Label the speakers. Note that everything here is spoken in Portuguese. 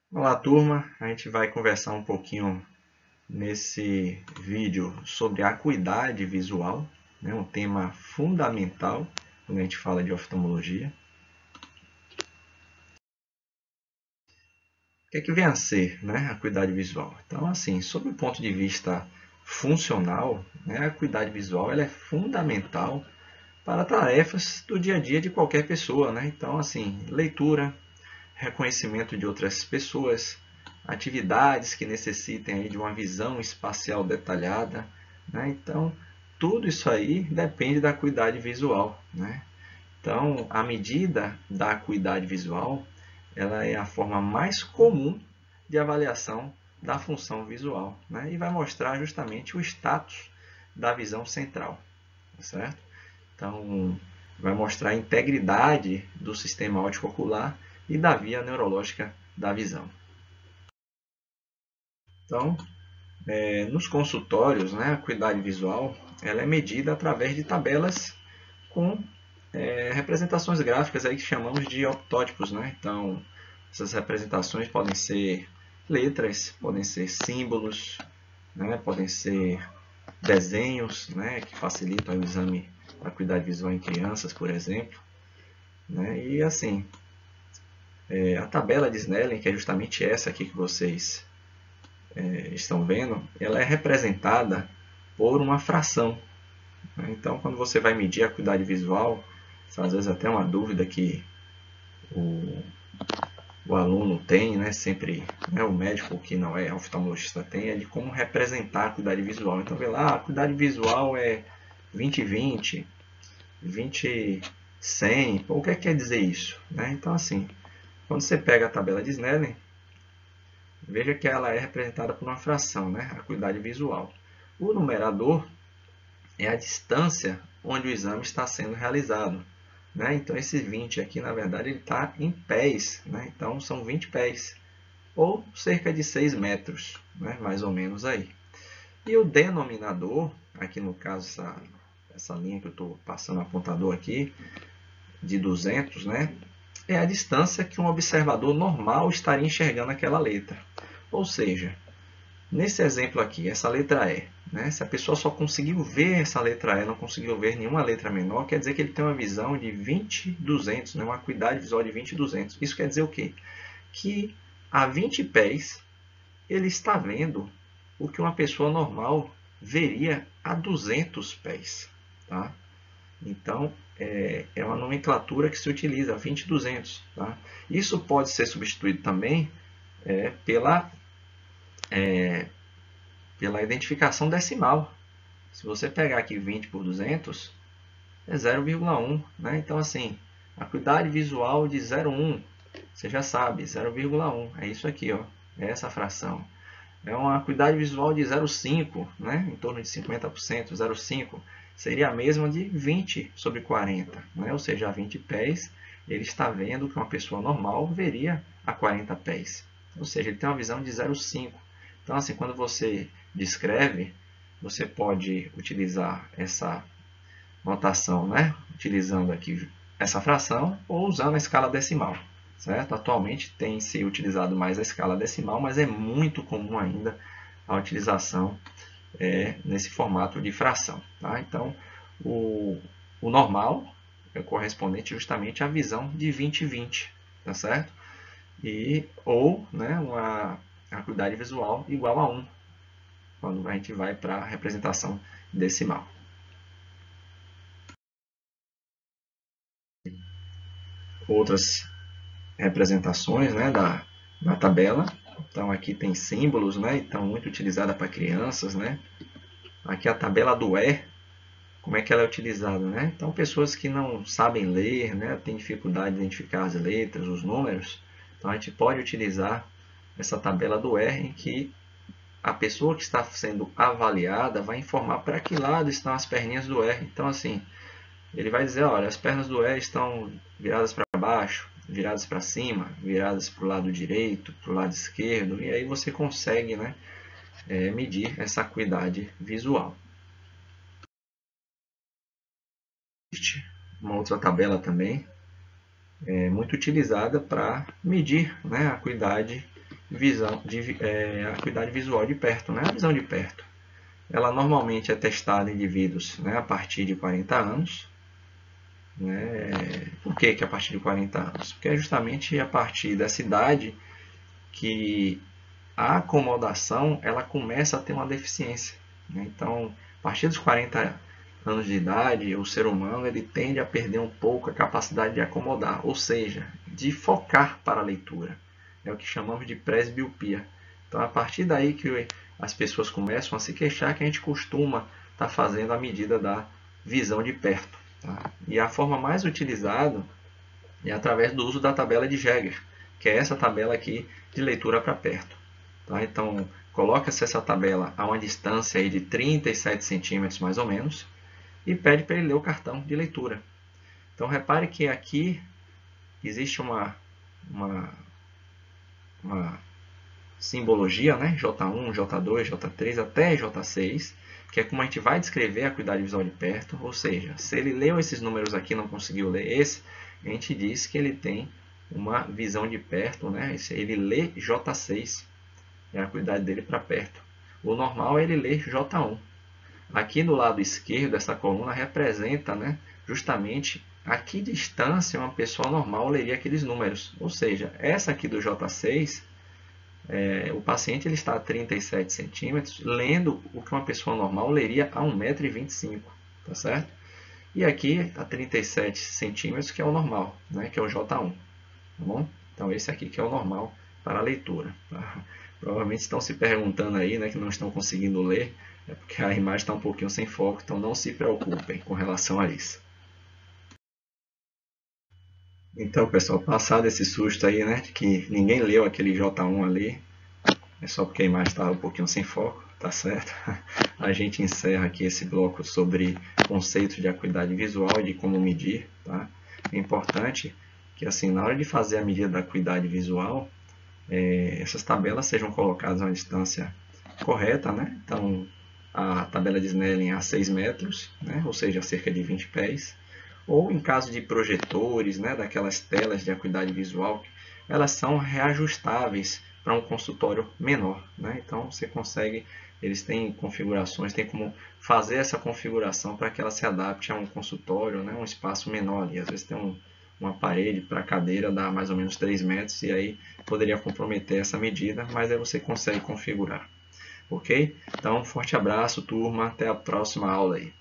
Speaker 1: Olá, turma. A gente vai conversar um pouquinho nesse vídeo sobre a acuidade visual, né? Um tema fundamental quando a gente fala de oftalmologia. O que é que vem a ser, né, a acuidade visual? Então, assim, sob o ponto de vista funcional, né, a acuidade visual ela é fundamental para tarefas do dia a dia de qualquer pessoa, né? Então, assim, leitura, reconhecimento de outras pessoas, atividades que necessitem aí de uma visão espacial detalhada, né? Então, tudo isso aí depende da acuidade visual, né? Então, a medida da acuidade visual, ela é a forma mais comum de avaliação da função visual, né? E vai mostrar justamente o status da visão central, tá certo? Então, vai mostrar a integridade do sistema óptico ocular e da via neurológica da visão. Então, nos consultórios, né, a acuidade visual ela é medida através de tabelas com representações gráficas aí que chamamos de optótipos, né? Então, essas representações podem ser letras, podem ser símbolos, né? Podem ser desenhos, né? Que facilitam o exame da acuidade visual em crianças, por exemplo, né? E assim, a tabela de Snellen, que é justamente essa aqui que vocês estão vendo, ela é representada por uma fração, né? Então, quando você vai medir a acuidade visual, às vezes até uma dúvida que o, o aluno tem, né? Sempre, né? O médico que não é oftalmologista tem, é de como representar a acuidade visual. Então, vê lá, a acuidade visual é 20/20, 20/100. O que quer dizer isso, né? Então, assim, quando você pega a tabela de Snellen, veja que ela é representada por uma fração, né? A acuidade visual. O numerador é a distância onde o exame está sendo realizado, né? Então, esse 20 aqui, na verdade, ele está em pés, né? Então, são 20 pés, ou cerca de 6 metros, né? Mais ou menos aí. E o denominador, aqui no caso, essa linha que eu estou passando o apontador aqui, de 200, né? É a distância que um observador normal estaria enxergando aquela letra. Ou seja, nesse exemplo aqui, essa letra E, né? Se a pessoa só conseguiu ver essa letra E, não conseguiu ver nenhuma letra menor, quer dizer que ele tem uma visão de 20/200, né? Uma acuidade visual de 20/200. Isso quer dizer o quê? Que a 20 pés ele está vendo o que uma pessoa normal veria a 200 pés. Tá? Então, é uma nomenclatura que se utiliza, 20/200. Tá? Isso pode ser substituído também pela identificação decimal. Se você pegar aqui 20/200, é 0,1. Né? Então, assim, acuidade visual de 0,1, você já sabe, 0,1. É isso aqui, ó, é essa fração. É uma acuidade visual de 0,5, né? Em torno de 50%. 0,5 seria a mesma de 20/40. Né? Ou seja, a 20 pés, ele está vendo que uma pessoa normal veria a 40 pés. Ou seja, ele tem uma visão de 0,5. Então, assim, quando você descreve, você pode utilizar essa notação, né? Utilizando aqui essa fração ou usando a escala decimal. Certo? Atualmente tem se utilizado mais a escala decimal, mas é muito comum ainda a utilização nesse formato de fração. Tá? Então, o normal é correspondente justamente à visão de 20/20, tá certo? Ou, né, uma acuidade visual igual a 1, quando a gente vai para a representação decimal. Outras representações, né, da tabela. Então aqui tem símbolos, né, então muito utilizada para crianças, né. Aqui a tabela do E, como é que ela é utilizada, né? Então pessoas que não sabem ler, né, têm dificuldade de identificar as letras, os números, então a gente pode utilizar essa tabela do E em que a pessoa que está sendo avaliada vai informar para que lado estão as perninhas do E. Então assim, ele vai dizer, olha, as pernas do E estão viradas para baixo, viradas para cima, viradas para o lado direito, para o lado esquerdo, e aí você consegue, né, medir essa acuidade visual. Existe uma outra tabela também, muito utilizada para medir, né, a acuidade acuidade visual de perto, né? A visão de perto. Ela normalmente é testada em indivíduos, né, a partir de 40 anos. Né? Por que a partir de 40 anos? Porque é justamente a partir dessa idade que a acomodação ela começa a ter uma deficiência. Né? Então, a partir dos 40 anos de idade, o ser humano ele tende a perder um pouco a capacidade de acomodar, ou seja, de focar para a leitura. É o que chamamos de presbiopia. Então, a partir daí que as pessoas começam a se queixar que a gente costuma estar fazendo a medida da visão de perto. Tá? E a forma mais utilizada é através do uso da tabela de Jäger, que é essa tabela aqui de leitura para perto. Tá? Então, coloca-se essa tabela a uma distância aí de 37 centímetros mais ou menos e pede para ele ler o cartão de leitura. Então, repare que aqui existe uma simbologia, né? J1, J2, J3 até J6, que é como a gente vai descrever a acuidade visual de perto, ou seja, se ele leu esses números aqui e não conseguiu ler esse, a gente diz que ele tem uma visão de perto, né? Ele lê J6, é a acuidade dele para perto. O normal é ele ler J1. Aqui do lado esquerdo, essa coluna representa, né, justamente a que distância uma pessoa normal leria aqueles números. Ou seja, essa aqui do J6, o paciente ele está a 37 centímetros, lendo o que uma pessoa normal leria a 1,25 m, tá certo? E aqui a 37 centímetros, que é o normal, né, que é o J1. Tá bom? Então, esse aqui que é o normal para a leitura. Tá? Provavelmente estão se perguntando aí, né, que não estão conseguindo ler, é porque a imagem está um pouquinho sem foco, então não se preocupem com relação a isso. Então, pessoal, passado esse susto aí, né, de que ninguém leu aquele J1 ali, é só porque a imagem estava um pouquinho sem foco, tá certo? A gente encerra aqui esse bloco sobre conceitos de acuidade visual e de como medir, tá? É importante que, assim, na hora de fazer a medida da acuidade visual, essas tabelas sejam colocadas a uma distância correta, né? Então, a tabela de Snellen a 6 metros, né? Ou seja, cerca de 20 pés. Ou em caso de projetores, né? Daquelas telas de acuidade visual, elas são reajustáveis para um consultório menor. Né? Então, você consegue, eles têm configurações, tem como fazer essa configuração para que ela se adapte a um consultório, né? Um espaço menor ali. Às vezes tem uma parede para a cadeira, dá mais ou menos 3 metros, e aí poderia comprometer essa medida, mas aí você consegue configurar. Ok? Então, um forte abraço, turma. Até a próxima aula aí.